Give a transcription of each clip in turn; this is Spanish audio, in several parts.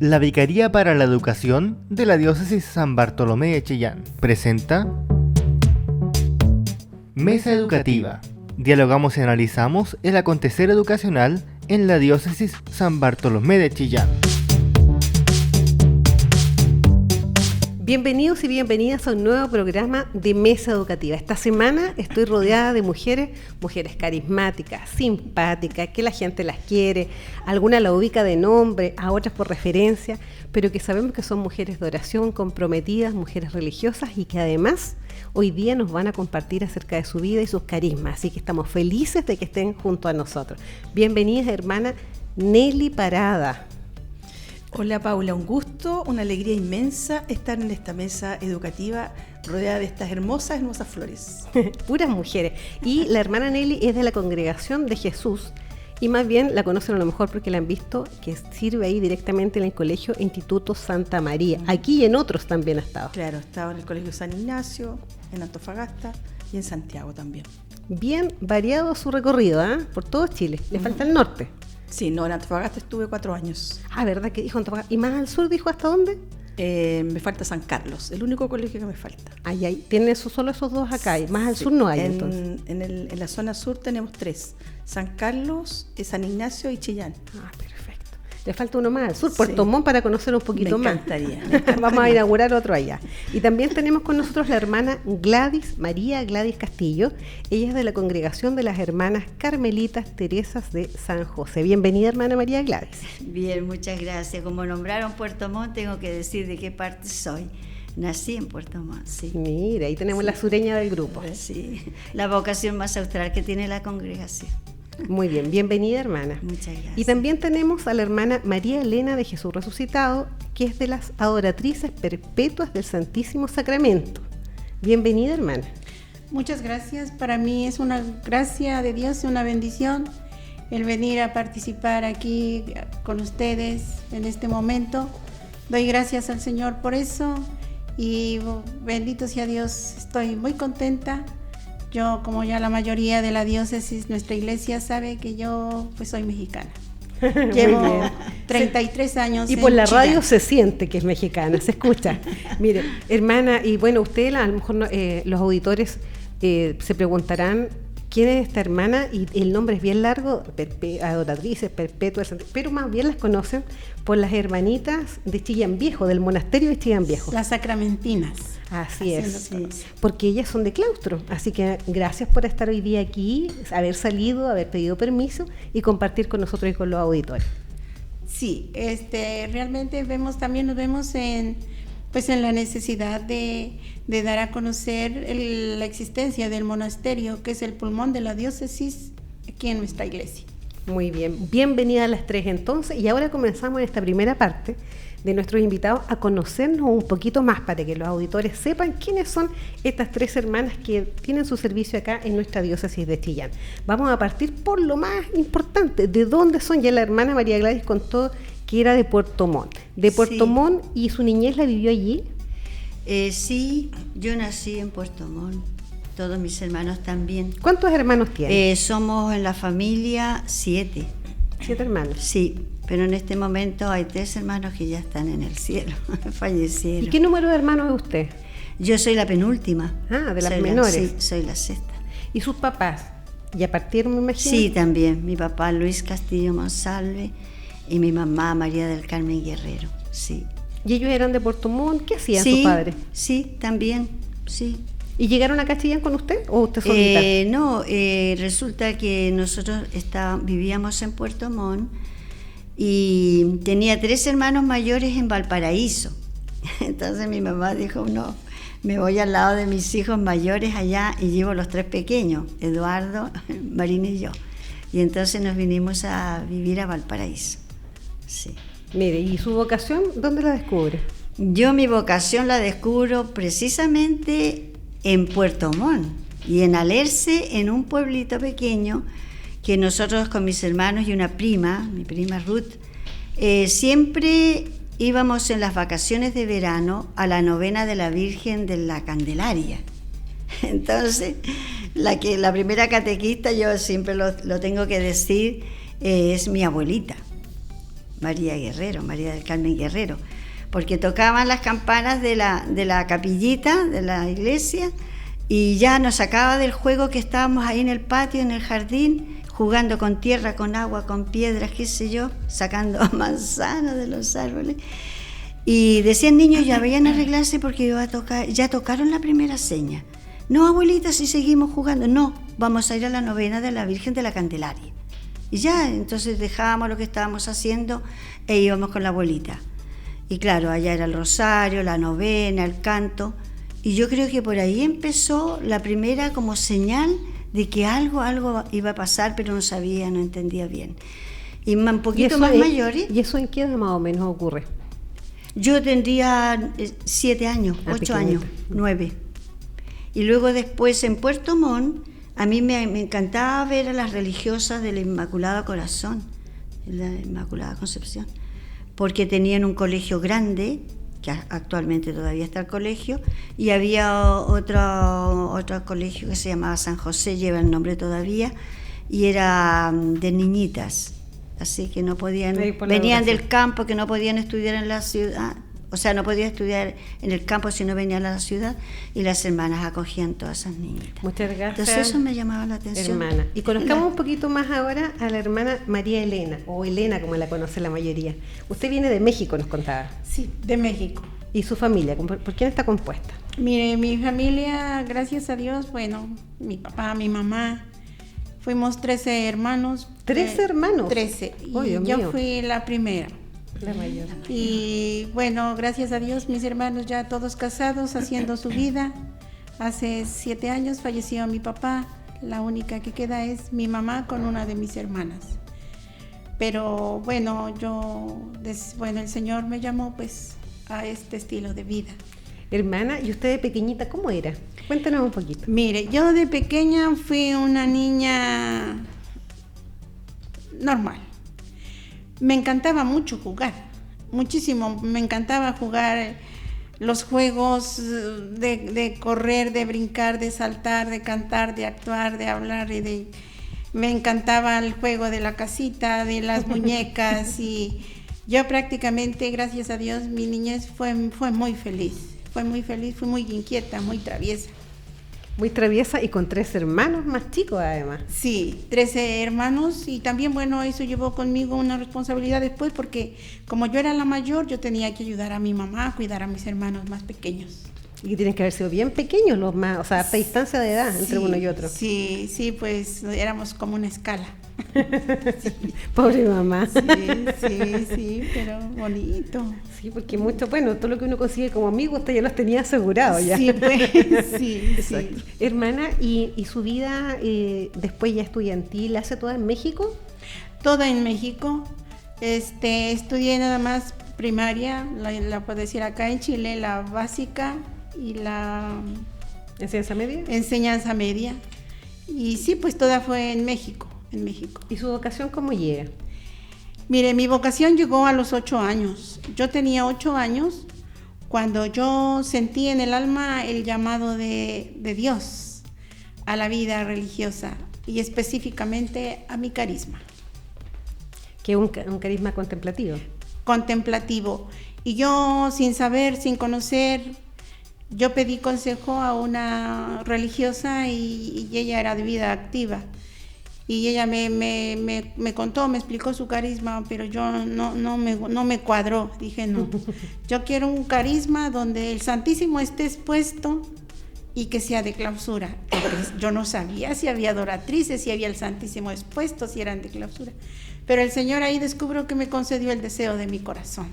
La Vicaría para la Educación de la Diócesis San Bartolomé de Chillán presenta Mesa Educativa. Dialogamos y analizamos el acontecer educacional en la Diócesis San Bartolomé de Chillán. Bienvenidos y bienvenidas a un nuevo programa de Mesa Educativa. Esta semana estoy rodeada de mujeres carismáticas, simpáticas, que la gente las quiere, alguna la ubica de nombre, a otras por referencia, pero que sabemos que son mujeres de oración, comprometidas, mujeres religiosas y que además hoy día nos van a compartir acerca de su vida y sus carismas, así que estamos felices de que estén junto a nosotros. Bienvenida, hermana Nelly Parada. Hola Paula, un gusto, una alegría inmensa estar en esta mesa educativa rodeada de estas hermosas flores. Puras mujeres. Y la hermana Nelly es de la Congregación de Jesús y más bien la conocen a lo mejor porque la han visto que sirve ahí directamente en el Colegio Instituto Santa María. Aquí y en otros también ha estado. Claro, estaba en el Colegio San Ignacio, en Antofagasta y en Santiago también. Bien variado su recorrido, por todo Chile. Le falta el norte. Sí, no, en Antofagasta estuve 4 años. Ah, ¿verdad que dijo Antofagasta? ¿Y más al sur dijo hasta dónde? Me falta San Carlos, el único colegio que me falta. Ahí tiene solo esos dos acá, y más al sur no hay entonces. En la zona sur tenemos 3, San Carlos, San Ignacio y Chillán. Ah, perfecto. Le falta uno más al sur, Puerto Montt, para conocer un poquito más. Me encantaría. Vamos a inaugurar otro allá. Y también tenemos con nosotros la hermana María Gladys Castillo. Ella es de la Congregación de las Hermanas Carmelitas Teresas de San José. Bienvenida, hermana María Gladys. Bien, muchas gracias. Como nombraron Puerto Montt, tengo que decir de qué parte soy. Nací en Puerto Montt, sí. Mira, ahí tenemos la sureña del grupo. Sí, la vocación más austral que tiene la congregación. Muy bien, bienvenida, hermana. Muchas gracias. Y también tenemos a la hermana María Elena de Jesús Resucitado, que es de las adoratrices perpetuas del Santísimo Sacramento. Bienvenida, hermana. Muchas gracias. Para mí es una gracia de Dios y una bendición el venir a participar aquí con ustedes en este momento. Doy gracias al Señor por eso y bendito sea Dios. Estoy muy contenta. Yo, como ya la mayoría de la diócesis, nuestra iglesia sabe que yo pues soy mexicana. Llevo 33 años. Y por la radio se siente que es mexicana, se escucha. Mire, hermana, y bueno, usted a lo mejor los auditores se preguntarán quién es esta hermana, y el nombre es bien largo, adoratrices perpetuas, pero más bien las conocen por las hermanitas de Chillán Viejo, del monasterio de Chillán Viejo. Las sacramentinas. Así es, porque ellas son de claustro, así que gracias por estar hoy día aquí, haber salido, haber pedido permiso y compartir con nosotros y con los auditores. Sí, realmente nos vemos en la necesidad de dar a conocer la existencia del monasterio, que es el pulmón de la diócesis aquí en nuestra iglesia. Muy bien, bienvenida a las 3 entonces, y ahora comenzamos en esta primera parte de nuestros invitados a conocernos un poquito más para que los auditores sepan quiénes son estas 3 hermanas que tienen su servicio acá en nuestra diócesis de Chillán. Vamos a partir por lo más importante, ¿de dónde son? Ya la hermana María Gladys contó que era de Puerto Montt. De Puerto Montt, ¿y su niñez la vivió allí? Sí, yo nací en Puerto Montt, todos mis hermanos también. ¿Cuántos hermanos tienen? Somos en la familia 7. 7 hermanos. Sí, pero en este momento hay 3 hermanos que ya están en el cielo, fallecieron. ¿Y qué número de hermanos es usted? Yo soy la penúltima. Ah, de las menores. Sí, soy la 6ª. ¿Y sus papás? ¿Ya partieron, me imagino? Sí, también. Mi papá Luis Castillo Monsalve y mi mamá María del Carmen Guerrero, sí. ¿Y ellos eran de Puerto Montt? ¿Qué hacían sus padres? Sí, también, sí. ¿Y llegaron a Chillán con usted o usted solita? No, resulta que nosotros vivíamos en Puerto Montt y tenía 3 hermanos mayores en Valparaíso. Entonces mi mamá dijo, no, me voy al lado de mis hijos mayores allá y llevo los 3 pequeños, Eduardo, Marina y yo. Y entonces nos vinimos a vivir a Valparaíso. Sí. Mire, ¿y su vocación dónde la descubre? Yo mi vocación la descubro precisamente en Puerto Montt y en Alerce, en un pueblito pequeño que nosotros con mis hermanos y una prima, mi prima Ruth, siempre íbamos en las vacaciones de verano a la novena de la Virgen de la Candelaria. Entonces, la primera catequista, yo siempre lo tengo que decir, es mi abuelita. María del Carmen Guerrero, porque tocaban las campanas de la capillita de la iglesia y ya nos sacaba del juego que estábamos ahí en el patio, en el jardín, jugando con tierra, con agua, con piedras, qué sé yo, sacando manzanas de los árboles. Y decían niños, ya vayan a arreglarse porque iba a tocar, ya tocaron la primera seña. No, abuelita, si seguimos jugando. No, vamos a ir a la novena de la Virgen de la Candelaria. Y ya, entonces dejábamos lo que estábamos haciendo e íbamos con la abuelita. Y claro, allá era el rosario, la novena, el canto. Y yo creo que por ahí empezó la primera como señal de que algo iba a pasar, pero no sabía, no entendía bien. Y un poquito más mayores. ¿Y eso en qué edad más o menos ocurre? Yo tendría 7 años, 8 pequeñita. años, 9. Y luego después en Puerto Montt, a mí me encantaba ver a las religiosas del Inmaculado Corazón, la Inmaculada Concepción, porque tenían un colegio grande, que actualmente todavía está el colegio, y había otro colegio que se llamaba San José, lleva el nombre todavía, y era de niñitas, así que no podían, venían del campo, que no podían estudiar en la ciudad, o sea, no podían estudiar en el campo si no venían a la ciudad, y las hermanas acogían todas esas niñitas. Muchas gracias. Entonces eso me llamaba la atención. Hermana. Y conozcamos un poquito más ahora a la hermana María Elena, o Elena como la conoce la mayoría. Usted viene de México, nos contaba. Sí, de México. ¿Y su familia? ¿Por quién está compuesta? Mire, mi familia, gracias a Dios, bueno, mi papá, mi mamá, fuimos 13 hermanos. ¿13 hermanos? 13. Oh, Y Dios yo mío. fui la primera. La mayor. Y bueno, gracias a Dios, mis hermanos ya todos casados, haciendo su vida. Hace 7 años falleció mi papá. La única que queda es mi mamá con una de mis hermanas. Pero bueno, el Señor me llamó pues a este estilo de vida. Hermana, ¿y usted de pequeñita cómo era? Cuéntanos un poquito. Mire, yo de pequeña fui una niña normal. Me encantaba mucho jugar, muchísimo. Me encantaba jugar los juegos de correr, de brincar, de saltar, de cantar, de actuar, de hablar. Me encantaba el juego de la casita, de las muñecas. Y yo prácticamente, gracias a Dios, mi niñez fue muy feliz. Fue muy feliz, fui muy inquieta, muy traviesa. Muy traviesa y con 3 hermanos más chicos además. Sí, 13 hermanos y también, bueno, eso llevó conmigo una responsabilidad después porque como yo era la mayor, yo tenía que ayudar a mi mamá a cuidar a mis hermanos más pequeños. Y que tienen que haber sido bien pequeños los más, o sea, hasta distancia de edad entre uno y otro. Sí, pues éramos como una escala. Pobre mamá. Sí, pero bonito. Sí, porque mucho, bueno, todo lo que uno consigue como amigo, usted ya los tenía asegurado ya. Sí, pues, sí. Hermana, ¿y su vida después ya estudiantil, hace toda en México? Toda en México. Estudié nada más primaria, la puedo decir acá en Chile, la básica y la ¿Enseñanza media? enseñanza media. Y sí, pues toda fue en México. ¿Y su vocación cómo llega? Mire, mi vocación llegó a los 8 años. Yo tenía 8 años cuando yo sentí en el alma el llamado de Dios a la vida religiosa y específicamente a mi carisma. Que es un carisma contemplativo. Contemplativo. Y yo, sin saber, sin conocer, yo pedí consejo a una religiosa y ella era de vida activa. Y ella me contó, me explicó su carisma, pero yo no me cuadró. Dije, no, yo quiero un carisma donde el Santísimo esté expuesto y que sea de clausura. Yo no sabía si había adoratrices, si había el Santísimo expuesto, si eran de clausura. Pero el Señor ahí descubrió que me concedió el deseo de mi corazón.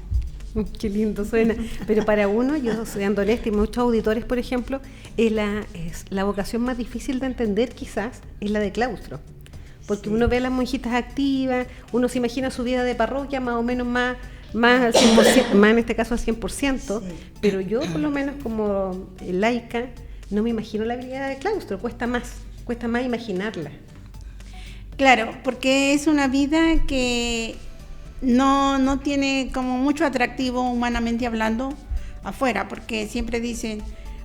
Qué lindo suena. Pero para uno, yo soy honesta y muchos auditores, por ejemplo, es la vocación más difícil de entender quizás, es la de claustro. Porque uno ve a las monjitas activas, uno se imagina su vida de parroquia más o menos más al 100%, más en este caso al 100%, pero yo por lo menos como laica no me imagino la vida de claustro, cuesta más imaginarla. Claro, porque es una vida que no tiene como mucho atractivo humanamente hablando afuera, porque siempre dicen,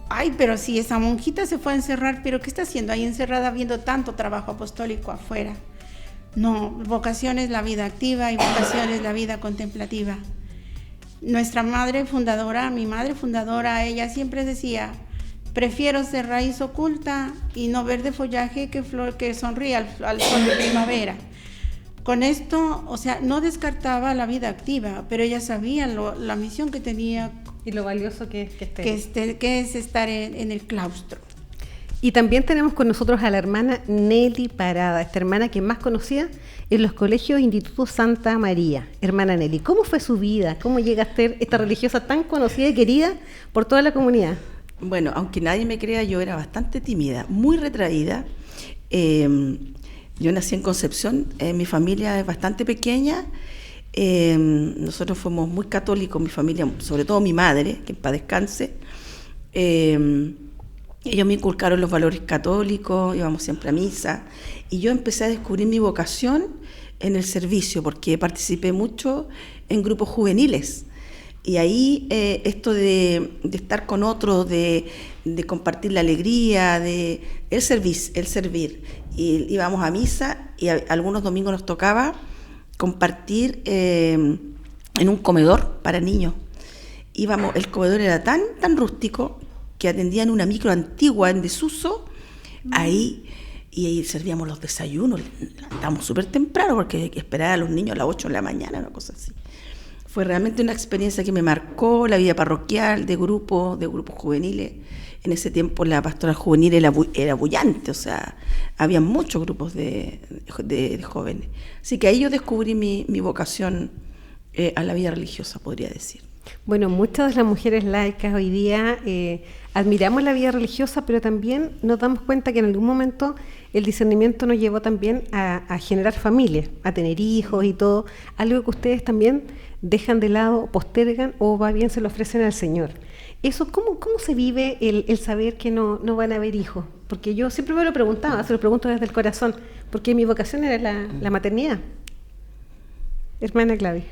ay, pero si esa monjita se fue a encerrar, pero ¿qué está haciendo ahí encerrada viendo tanto trabajo apostólico afuera? No, vocación es la vida activa y vocación es la vida contemplativa. Nuestra madre fundadora, mi madre fundadora, ella siempre decía: prefiero ser raíz oculta y no verde follaje que flor que sonríe al sol de primavera. Con esto, o sea, no descartaba la vida activa, pero ella sabía la misión que tenía Y lo valioso que es que es estar en el claustro. Y también tenemos con nosotros a la hermana Nelly Parada, esta hermana que es más conocida en los colegios e institutos Santa María. Hermana Nelly, ¿cómo fue su vida? ¿Cómo llega a ser esta religiosa tan conocida y querida por toda la comunidad? Bueno, aunque nadie me crea, yo era bastante tímida, muy retraída. Yo nací en Concepción, mi familia es bastante pequeña. Nosotros fuimos muy católicos, mi familia, sobre todo mi madre, que en paz descanse. Ellos me inculcaron los valores católicos, íbamos siempre a misa, y yo empecé a descubrir mi vocación en el servicio, porque participé mucho en grupos juveniles. Y ahí esto de estar con otros, de compartir la alegría, de el servir. Y íbamos a misa y algunos domingos nos tocaba compartir en un comedor para niños. El comedor era tan rústico que atendían una micro antigua en desuso, ahí servíamos los desayunos, estábamos súper temprano porque hay que esperar a los niños a las 8 de la mañana, una cosa así. Fue realmente una experiencia que me marcó la vida parroquial, de grupos juveniles. En ese tiempo la pastoral juvenil era bullante, o sea, había muchos grupos de jóvenes. Así que ahí yo descubrí mi vocación a la vida religiosa, podría decir. Bueno, muchas de las mujeres laicas hoy día admiramos la vida religiosa, pero también nos damos cuenta que en algún momento el discernimiento nos llevó también a generar familias, a tener hijos y todo, algo que ustedes también dejan de lado, postergan o va bien se lo ofrecen al Señor. Eso, ¿cómo se vive el saber que no van a haber hijos? Porque yo siempre me lo preguntaba, se lo pregunto desde el corazón, porque mi vocación era la maternidad. Hermana Claudia.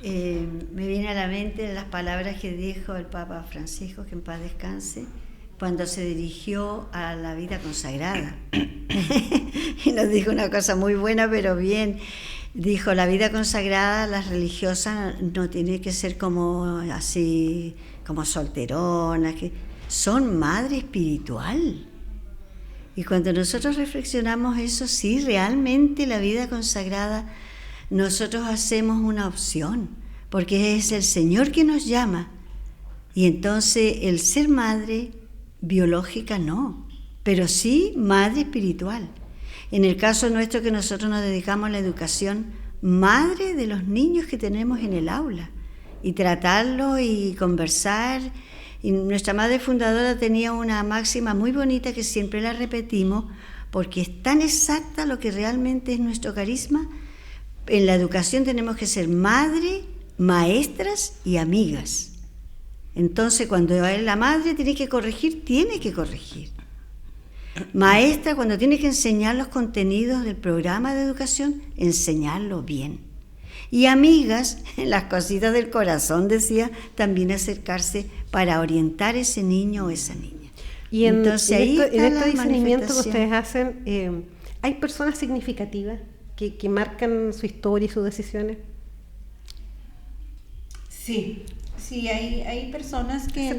Me viene a la mente las palabras que dijo el Papa Francisco, que en paz descanse, cuando se dirigió a la vida consagrada. Y nos dijo una cosa muy buena, pero bien. Dijo: la vida consagrada, las religiosas, no tiene que ser como así, como solteronas, que son madre espiritual. Y cuando nosotros reflexionamos eso, sí, realmente la vida consagrada, nosotros hacemos una opción, porque es el Señor que nos llama. Y entonces el ser madre biológica no, pero sí madre espiritual. En el caso nuestro, que nosotros nos dedicamos a la educación, madre de los niños que tenemos en el aula, y tratarlos y conversar. Y nuestra madre fundadora tenía una máxima muy bonita que siempre la repetimos, porque es tan exacta lo que realmente es nuestro carisma. En la educación tenemos que ser madre, maestras y amigas. Entonces, cuando la madre tiene que corregir, tiene que corregir. Maestra, cuando tiene que enseñar los contenidos del programa de educación, enseñarlo bien. Y amigas, las cositas del corazón, decía, también acercarse para orientar a ese niño o esa niña. Y entonces, en este discernimiento que ustedes hacen, ¿hay personas significativas que marcan su historia y sus decisiones? Sí, hay personas que...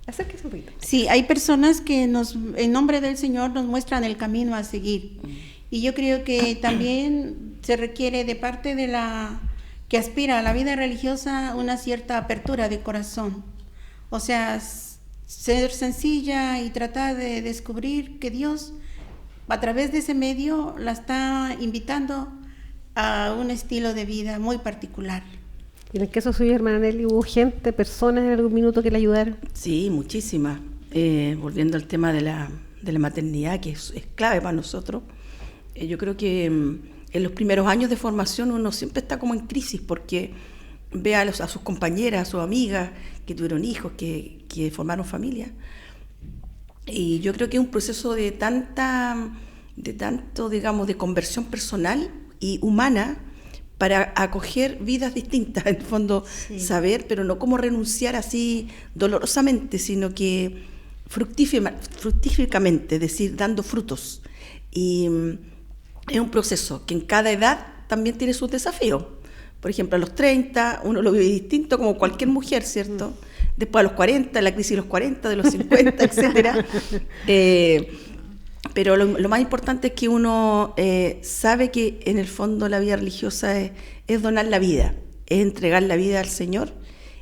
Acérquese un poquito. Sí, hay personas que en nombre del Señor nos muestran el camino a seguir. Y yo creo que también se requiere de parte de la que aspira a la vida religiosa una cierta apertura de corazón. O sea, ser sencilla y tratar de descubrir que Dios, a través de ese medio, la está invitando a un estilo de vida muy particular. Y en el caso suyo, hermana Nelly, ¿hubo gente, personas en algún minuto que le ayudaron? Sí, muchísimas. Volviendo al tema de la maternidad, que es clave para nosotros, yo creo que en los primeros años de formación uno siempre está como en crisis, porque ve a sus compañeras, a sus amigas que tuvieron hijos, que formaron familia. Y yo creo que es un proceso de tanto, digamos, de conversión personal y humana, para acoger vidas distintas, en el fondo, sí. Saber, pero no como renunciar así dolorosamente, sino que fructíferamente, es decir, dando frutos. Y es un proceso que en cada edad también tiene sus desafíos. Por ejemplo, a los 30 uno lo vive distinto como cualquier mujer, ¿cierto? Después a los 40, la crisis de los 40, de los 50, etcétera. Pero lo más importante es que uno sabe que en el fondo la vida religiosa es donar la vida, es entregar la vida al Señor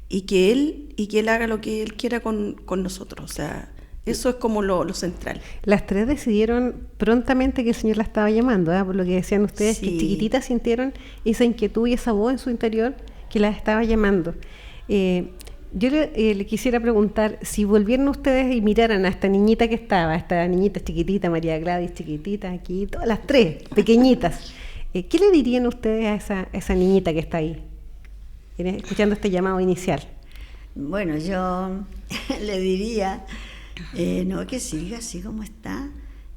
y que Él haga lo que Él quiera con nosotros. O sea, eso es como lo central. Las tres decidieron prontamente que el Señor la estaba llamando, por lo que decían ustedes, Sí. que chiquititas sintieron esa inquietud y esa voz en su interior que las estaba llamando. Yo le quisiera preguntar, si volvieran ustedes y miraran a esta niñita que estaba, esta niñita chiquitita, María Gladys chiquitita, aquí, todas las tres, pequeñitas, ¿qué le dirían ustedes a esa niñita que está ahí, escuchando este llamado inicial? Bueno, yo le diría, no, que siga así como está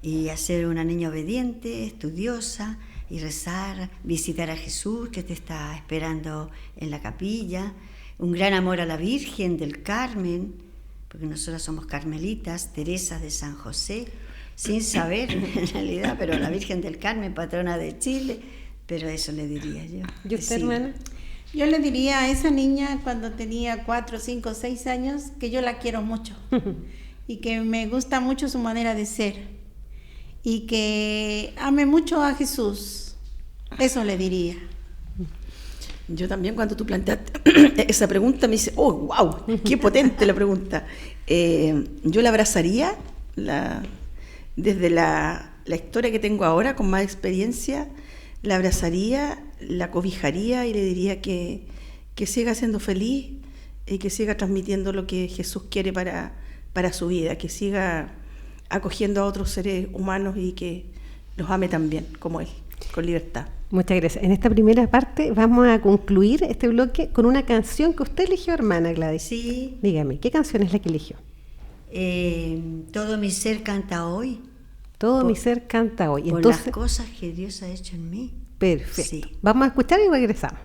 y hacer una niña obediente, estudiosa y rezar, visitar a Jesús que te está esperando en la capilla, un gran amor a la Virgen del Carmen, porque nosotras somos carmelitas, Teresas de San José, sin saber en realidad, pero la Virgen del Carmen, patrona de Chile, pero eso le diría yo. ¿Y usted, Sí. hermana? Yo le diría a esa niña cuando tenía 4, 5, 6 años que yo la quiero mucho y que me gusta mucho su manera de ser y que ame mucho a Jesús. Eso le diría. Yo también, cuando tú planteaste esa pregunta, me dice, oh, wow, qué potente la pregunta. Yo la abrazaría, desde la historia que tengo ahora, con más experiencia, la abrazaría, la cobijaría y le diría que siga siendo feliz y que siga transmitiendo lo que Jesús quiere para su vida, que siga acogiendo a otros seres humanos y que los ame también, como Él, con libertad. Muchas gracias. En esta primera parte vamos a concluir este bloque con una canción que usted eligió, hermana Gladys. Sí, Dígame, ¿qué canción es la que eligió? todo mi ser canta hoy. Todo mi ser canta hoy. Por Entonces, las cosas que Dios ha hecho en mí. perfecto. Sí. Vamos a escuchar y regresamos.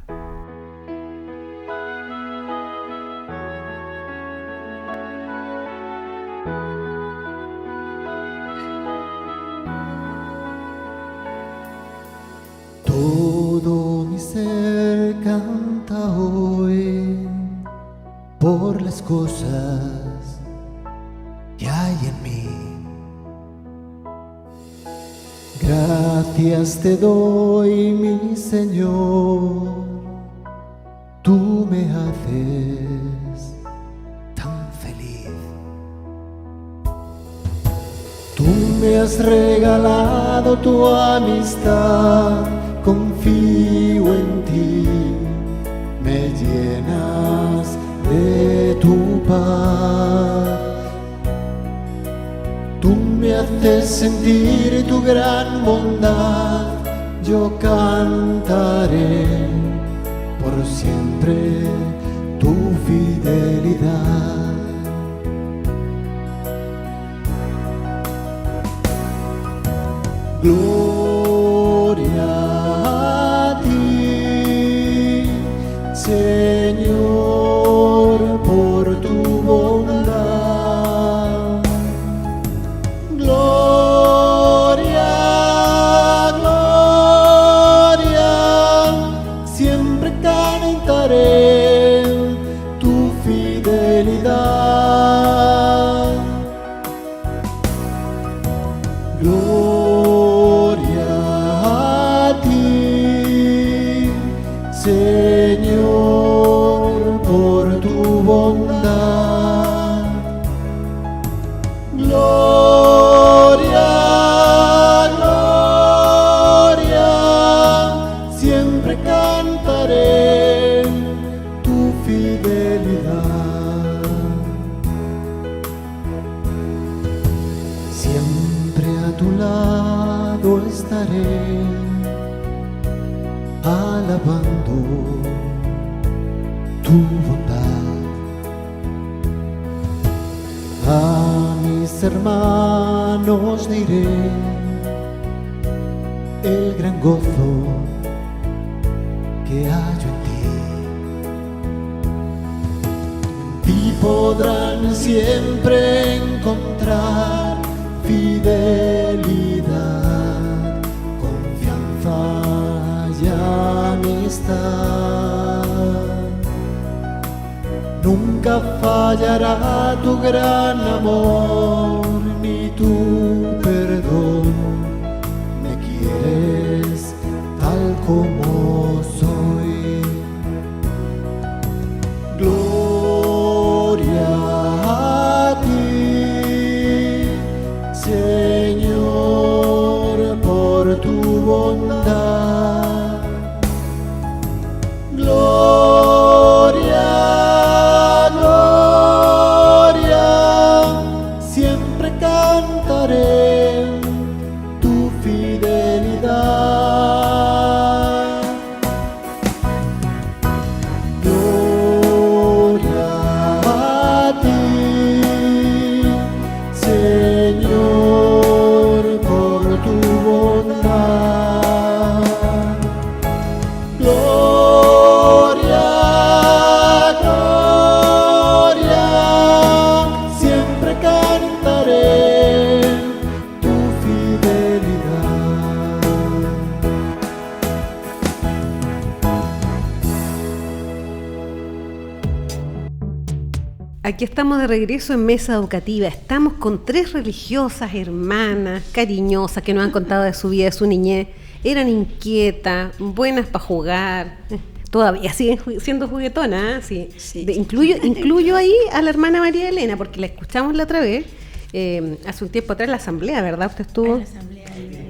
Todo mi ser canta hoy por las cosas que hay en mí. Gracias te doy, mi Señor, tú me haces tan feliz. Tú me has regalado tu amistad, confío en ti, me llenas de tu paz. Tú me haces sentir tu gran bondad, yo cantaré por siempre tu fidelidad. Gloria a ti, Señor, por tu bondad. Gloria, gloria, siempre cantaré tu fidelidad. Gloria a ti, Señor, por tu bondad. Gloria, gloria, siempre cantaré tu fidelidad. Siempre a tu lado estaré, alabando tu bondad. A mis hermanos diré el gran gozo que hallo en ti. Y podrán siempre encontrar fidelidad, confianza amistad. Nunca fallará tu gran amor ni tu perdón. Me quieres tal como soy. Gloria a ti, Señor, por tu bondad. Gloria, gloria, siempre cantaré tu fidelidad. Gloria a ti, Señor, por tu bondad. Gloria, gloria, siempre cantaré tu fidelidad. Aquí estamos de regreso en Mesa Educativa. Estamos con 3 religiosas, hermanas, cariñosas, que nos han contado de su vida, de su niñez. Eran inquietas, buenas para jugar. Todavía siguen siendo juguetonas, ¿eh? Sí. Sí. Incluyo ahí a la hermana María Elena, porque la escuchamos la otra vez, hace un tiempo atrás en la asamblea, ¿verdad? Usted estuvo.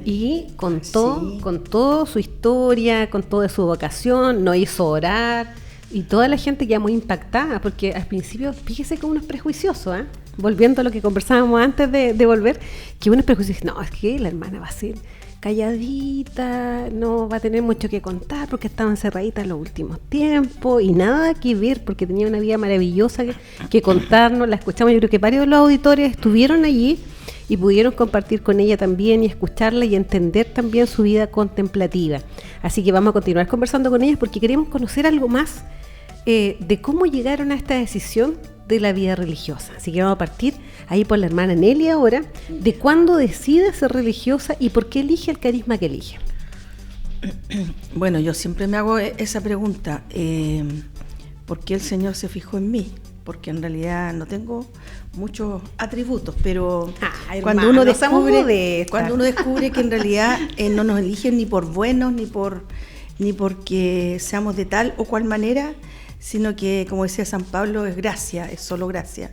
Y contó su historia, contó de su vocación, nos hizo orar. Y toda la gente queda muy impactada, porque al principio, fíjese que uno es prejuicioso, ¿eh? Volviendo a lo que conversábamos antes de volver, que uno es prejuicioso. No, es que la hermana va a ser calladita, no va a tener mucho que contar porque estaba encerradita en los últimos tiempos y nada que ver porque tenía una vida maravillosa que contarnos. La escuchamos, yo creo que varios de los auditores estuvieron allí y pudieron compartir con ella también y escucharla y entender también su vida contemplativa. Así que vamos a continuar conversando con ellas porque queremos conocer algo más de cómo llegaron a esta decisión de la vida religiosa. Así que vamos a partir ahí por la hermana Nelly ahora, de cuándo decide ser religiosa y por qué elige el carisma que elige. Bueno, yo siempre me hago esa pregunta, ¿por qué el Señor se fijó en mí? Porque en realidad no tengo muchos atributos, pero cuando uno descubre que en realidad no nos eligen ni por buenos, ni porque seamos de tal o cual manera, sino que, como decía San Pablo, es gracia, es solo gracia.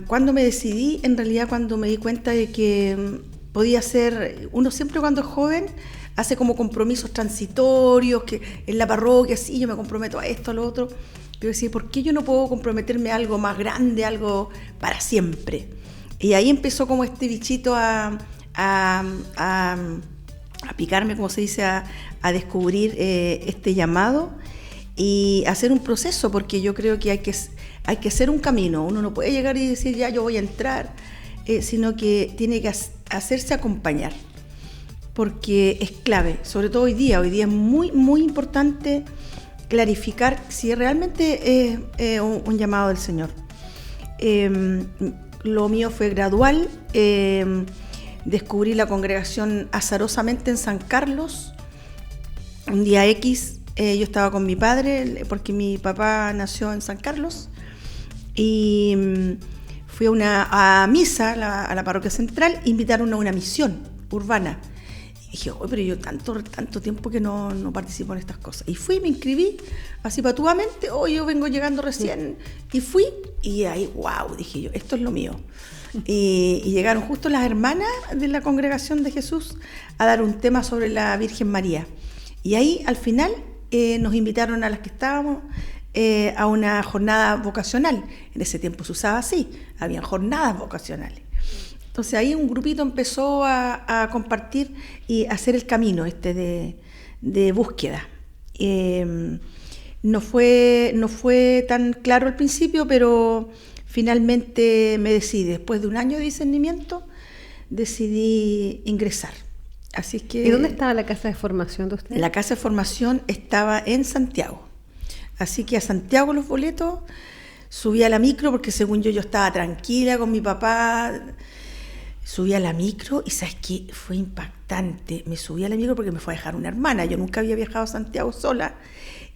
Cuando me decidí, en realidad cuando me di cuenta de que podía ser, uno siempre cuando es joven hace como compromisos transitorios, que en la parroquia, sí, yo me comprometo a esto, a lo otro, pero decía, ¿por qué yo no puedo comprometerme a algo más grande, algo para siempre? Y ahí empezó como este bichito a picarme, como se dice, a descubrir este llamado y hacer un proceso, porque yo creo que hay que hacer un camino. Uno no puede llegar y decir, ya yo voy a entrar, sino que tiene que hacerse acompañar, porque es clave, sobre todo hoy día es muy, muy importante clarificar si realmente es un llamado del Señor. Lo mío fue gradual. Descubrí la congregación azarosamente en San Carlos. Un día X, yo estaba con mi padre, porque mi papá nació en San Carlos, y fui a misa a la parroquia central, invitaron a una misión urbana. Y dije, pero yo tanto tiempo que no participo en estas cosas. Y fui, me inscribí, así patuamente, yo vengo llegando recién, y fui, y ahí, wow, dije yo, esto es lo mío. Y llegaron justo las hermanas de la Congregación de Jesús a dar un tema sobre la Virgen María. Y ahí, al final, nos invitaron a las que estábamos a una jornada vocacional. En ese tiempo se usaba así, habían jornadas vocacionales. Entonces ahí un grupito empezó a compartir y a hacer el camino de búsqueda. No fue tan claro al principio, pero finalmente me decidí, después de un año de discernimiento, decidí ingresar. Así es que, ¿y dónde estaba la casa de formación de usted? La casa de formación estaba en Santiago. Así que a Santiago los boletos, subí a la micro porque según yo estaba tranquila con mi papá. subí a la micro y ¿sabes qué? Fue impactante. Me subí a la micro porque me fue a dejar una hermana. Yo nunca había viajado a Santiago sola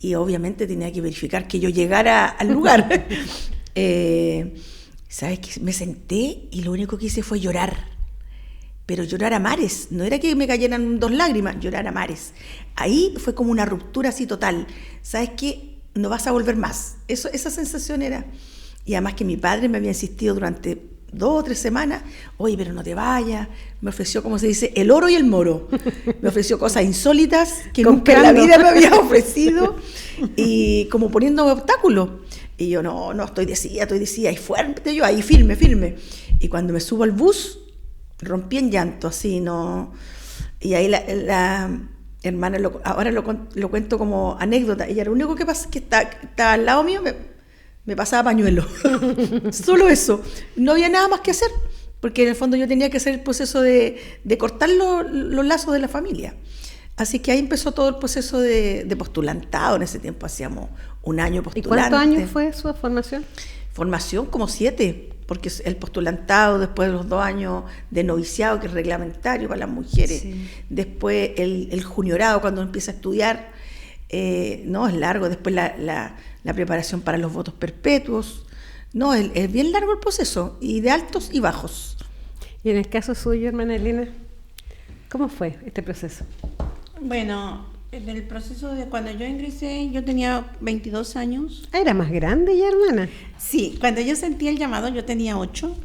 y obviamente tenía que verificar que yo llegara al lugar. ¿Sabes qué? Me senté y lo único que hice fue llorar. Pero llorar a mares. No era que me cayeran 2 lágrimas, llorar a mares. Ahí fue como una ruptura así total. ¿Sabes qué? No vas a volver más. Esa sensación era. Y además que mi padre me había insistido durante 2 o 3 semanas, oye, pero no te vayas. Me ofreció, como se dice, el oro y el moro. Me ofreció cosas insólitas que nunca en la vida me había ofrecido y como poniéndome obstáculos. Y yo, no, estoy decidida, y fuerte yo, ahí firme. Y cuando me subo al bus, rompí en llanto, así, ¿no? Y ahí la hermana, ahora lo cuento como anécdota, ella lo único que pasa que estaba al lado mío, me pasaba pañuelo. Solo eso. No había nada más que hacer, porque en el fondo yo tenía que hacer el proceso de cortar los lazos de la familia. Así que ahí empezó todo el proceso de postulantado. En ese tiempo hacíamos 1 año postulante. ¿Y cuántos años fue su formación? Formación como 7, porque el postulantado, después de los 2 años de noviciado, que es reglamentario para las mujeres, sí. Después el juniorado, cuando uno empieza a estudiar, no, es largo, después la preparación para los votos perpetuos, no, es bien largo el proceso, y de altos y bajos. Y en el caso suyo, hermana Elena, ¿cómo fue este proceso? Bueno, en el proceso de cuando yo ingresé, yo tenía 22 años. Ah, era más grande ya, hermana. Sí, cuando yo sentí el llamado yo tenía 8,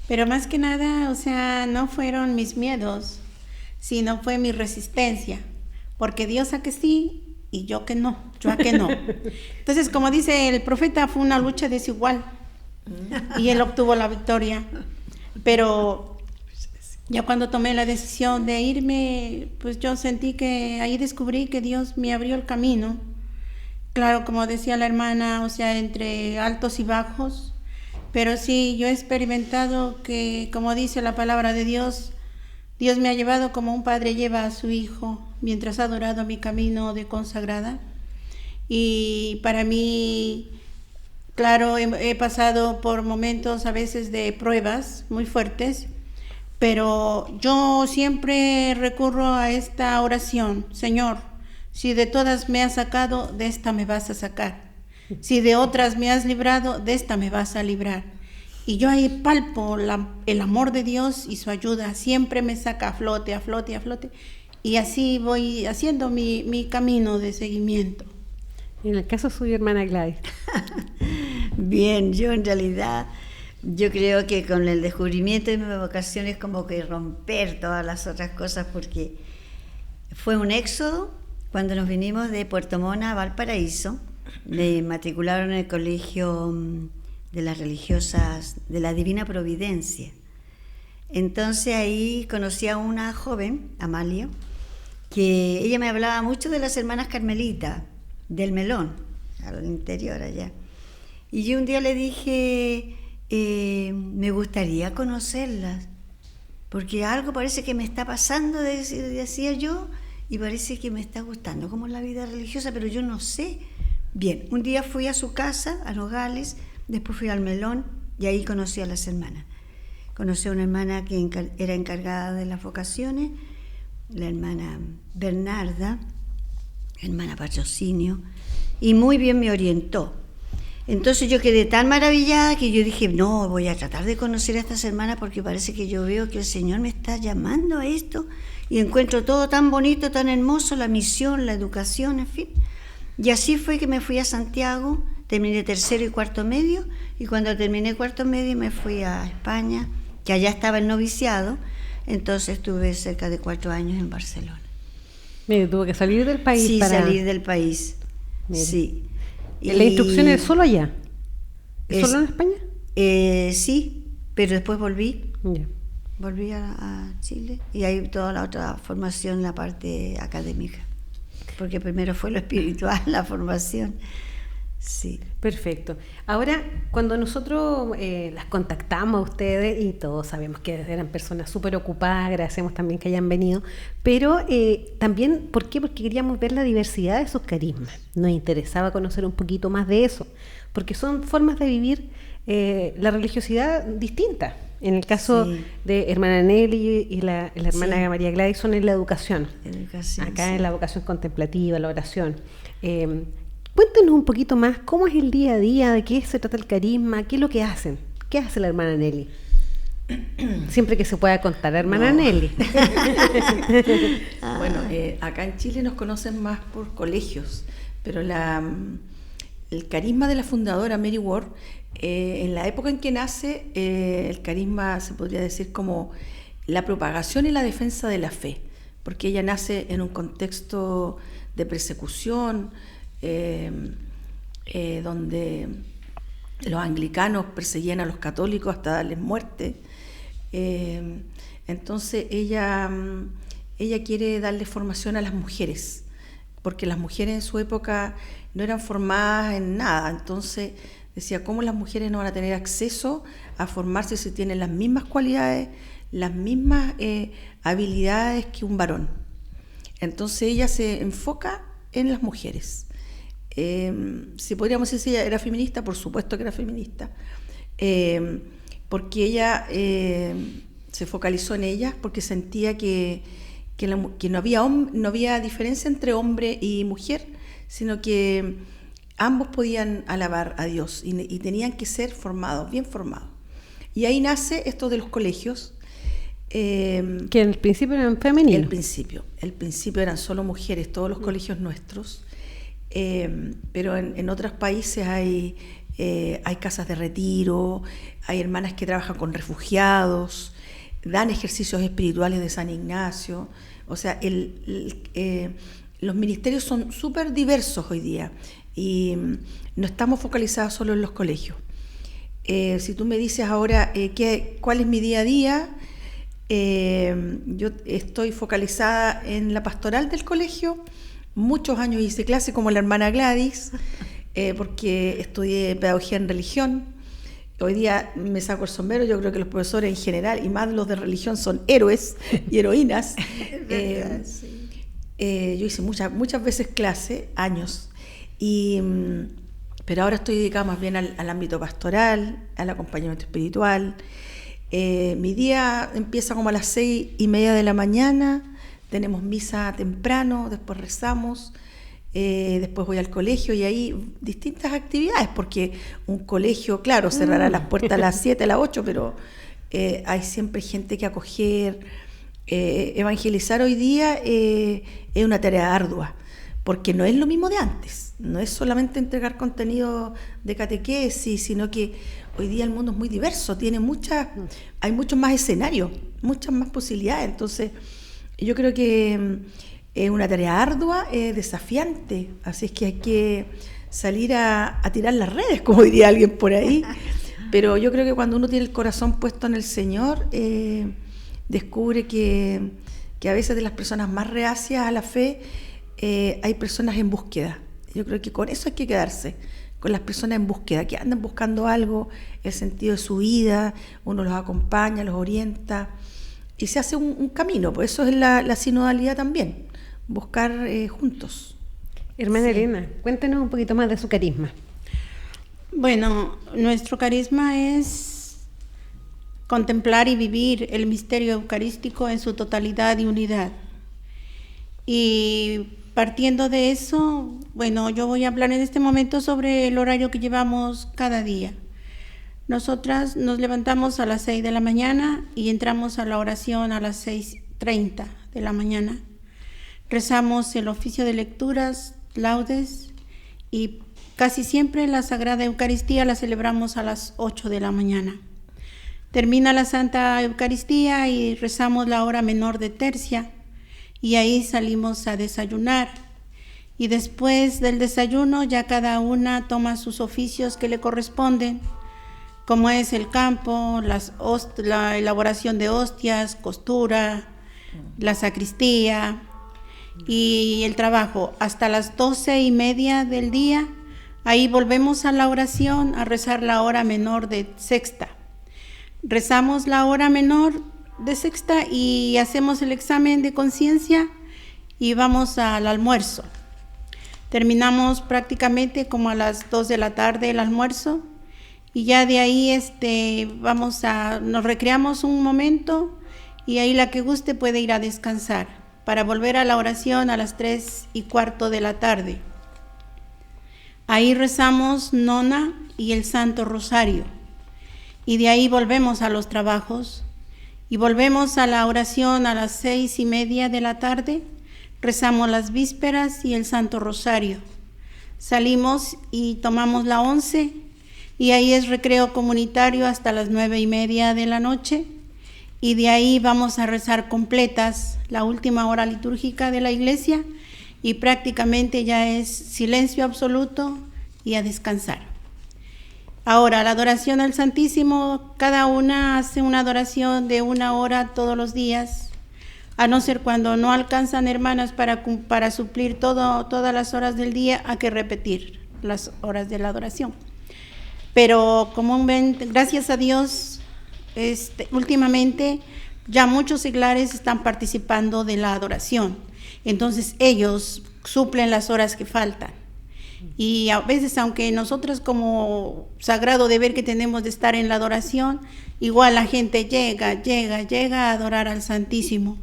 pero más que nada, o sea, no fueron mis miedos, sino fue mi resistencia, porque Dios a que sí y yo a que no. Entonces, como dice el profeta, fue una lucha desigual y él obtuvo la victoria, pero ya cuando tomé la decisión de irme, pues yo sentí que ahí descubrí que Dios me abrió el camino. Claro, como decía la hermana, o sea, entre altos y bajos, pero sí, yo he experimentado que, como dice la palabra de Dios, Dios me ha llevado como un padre lleva a su hijo mientras ha adorado mi camino de consagrada. Y para mí, claro, he pasado por momentos a veces de pruebas muy fuertes, pero yo siempre recurro a esta oración: Señor, si de todas me has sacado, de esta me vas a sacar. Si de otras me has librado, de esta me vas a librar. Y yo ahí palpo el amor de Dios y su ayuda. Siempre me saca a flote. Y así voy haciendo mi camino de seguimiento. En el caso suyo, hermana Gladys. Bien, yo en realidad, yo creo que con el descubrimiento de mi vocación es como que romper todas las otras cosas, porque fue un éxodo cuando nos vinimos de Puerto Montt a Valparaíso. Me matricularon en el colegio de las religiosas de la Divina Providencia. Entonces ahí conocí a una joven, Amalia, que ella me hablaba mucho de las hermanas carmelitas, del Melón, al interior allá. Y yo un día le dije, me gustaría conocerlas, porque algo parece que me está pasando, decía yo, y parece que me está gustando como la vida religiosa, pero yo no sé. Bien, un día fui a su casa, a Nogales, después fui al Melón y ahí conocí a las hermanas. Conocí a una hermana que era encargada de las vocaciones, la hermana Bernarda, hermana Patrocinio, y muy bien me orientó. Entonces yo quedé tan maravillada que yo dije, no, voy a tratar de conocer a estas hermanas porque parece que yo veo que el Señor me está llamando a esto y encuentro todo tan bonito, tan hermoso, la misión, la educación, en fin. Y así fue que me fui a Santiago, terminé 3º y 4º medio, y cuando terminé 4º medio me fui a España, que allá estaba el noviciado, entonces estuve cerca de 4 años en Barcelona. Mire, tuvo que salir del país. Sí, salir del país. Mire. Sí. ¿Y la instrucción es solo allá? ¿Es solo en España? Sí, pero después volví. Ya. Volví a Chile y hay toda la otra formación, la parte académica. Porque primero fue lo espiritual, la formación. Sí. Perfecto. Ahora, cuando nosotros las contactamos a ustedes, y todos sabemos que eran personas súper ocupadas, agradecemos también que hayan venido, pero también, ¿por qué? Porque queríamos ver la diversidad de sus carismas. Nos interesaba conocer un poquito más de eso, porque son formas de vivir la religiosidad distinta. En el caso Sí. de hermana Nelly y la hermana Sí. María Gladys son en la educación. Educación, Acá sí. en la vocación contemplativa, la oración. Cuéntenos un poquito más, ¿cómo es el día a día? ¿De qué se trata el carisma? ¿Qué es lo que hacen? ¿Qué hace la hermana Nelly? Siempre que se pueda contar, hermana No. Nelly. Bueno, acá en Chile nos conocen más por colegios, pero el carisma de la fundadora Mary Ward, en la época en que nace, el carisma se podría decir como la propagación y la defensa de la fe, porque ella nace en un contexto de persecución, donde los anglicanos perseguían a los católicos hasta darles muerte. Entonces ella quiere darle formación a las mujeres, porque las mujeres en su época no eran formadas en nada. Entonces decía, ¿cómo las mujeres no van a tener acceso a formarse si tienen las mismas cualidades, las mismas habilidades que un varón? Entonces ella se enfoca en las mujeres. Si podríamos decir si ella era feminista, por supuesto que era feminista, porque ella se focalizó en ellas porque sentía que no había diferencia entre hombre y mujer, sino que ambos podían alabar a Dios y tenían que ser formados, bien formados. Y ahí nace esto de los colegios. Que en el principio eran femeninos. El principio eran solo mujeres, todos los colegios nuestros, pero en otros países hay casas de retiro, hay hermanas que trabajan con refugiados, dan ejercicios espirituales de San Ignacio. O sea, los ministerios son súper diversos hoy día y no estamos focalizados solo en los colegios. Si tú me dices ahora cuál es mi día a día, yo estoy focalizada en la pastoral del colegio. Muchos años hice clase como la hermana Gladys, porque estudié pedagogía en religión. Hoy día me saco el sombrero, yo creo que los profesores en general, y más los de religión, son héroes y heroínas. Yo hice muchas veces clase, años, pero ahora estoy dedicada más bien al ámbito pastoral, al acompañamiento espiritual. Mi día empieza como a las 6:30 de la mañana, tenemos misa temprano, después rezamos, después voy al colegio y ahí distintas actividades, porque un colegio, claro, cerrará las puertas a las 7, a las 8, pero hay siempre gente que acoger. Evangelizar hoy día es una tarea ardua, porque no es lo mismo de antes, no es solamente entregar contenido de catequesis, sino que hoy día el mundo es muy diverso, hay muchos más escenarios, muchas más posibilidades. Entonces yo creo que es una tarea ardua, desafiante, así es que hay que salir a tirar las redes, como diría alguien por ahí, pero yo creo que cuando uno tiene el corazón puesto en el Señor, descubre que a veces de las personas más reacias a la fe, hay personas en búsqueda. Yo creo que con eso hay que quedarse, con las personas en búsqueda, que andan buscando algo, el sentido de su vida, uno los acompaña, los orienta, y se hace un camino. Pues eso es la sinodalidad también, buscar juntos. Hermana Elena, cuéntenos un poquito más de su carisma. Bueno, nuestro carisma es contemplar y vivir el misterio eucarístico en su totalidad y unidad. Y partiendo de eso, bueno, yo voy a hablar en este momento sobre el horario que llevamos cada día. Nosotras nos levantamos a las 6 de la mañana y entramos a la oración a las 6:30 de la mañana. Rezamos el oficio de lecturas, laudes, y casi siempre la Sagrada Eucaristía la celebramos a las 8 de la mañana. Termina la Santa Eucaristía y rezamos la hora menor de tercia, y ahí salimos a desayunar. Y después del desayuno ya cada una toma sus oficios que le corresponden, como es el campo, la elaboración de hostias, costura, la sacristía y el trabajo. Hasta las 12:30 del día, ahí volvemos a la oración, a rezar la hora menor de sexta. Rezamos la hora menor de sexta y hacemos el examen de conciencia y vamos al almuerzo. Terminamos prácticamente como a las 2 de la tarde el almuerzo y ya de ahí nos recreamos un momento y ahí la que guste puede ir a descansar para volver a la oración a las 3:15 de la tarde. Ahí rezamos nona y el Santo Rosario y de ahí volvemos a los trabajos y volvemos a la oración a las 6:30 de la tarde, rezamos las vísperas y el Santo Rosario. Salimos y tomamos la 11 y ahí es recreo comunitario hasta las 9:30 de la noche y de ahí vamos a rezar completas la última hora litúrgica de la iglesia y prácticamente ya es silencio absoluto y a descansar. Ahora, la adoración al Santísimo, cada una hace una adoración de 1 hora todos los días, a no ser cuando no alcanzan hermanas para suplir todas las horas del día, hay que repetir las horas de la adoración. Pero como ven, gracias a Dios, últimamente ya muchos seglares están participando de la adoración. Entonces ellos suplen las horas que faltan. Y a veces, aunque nosotros como sagrado deber que tenemos de estar en la adoración, igual la gente llega a adorar al Santísimo.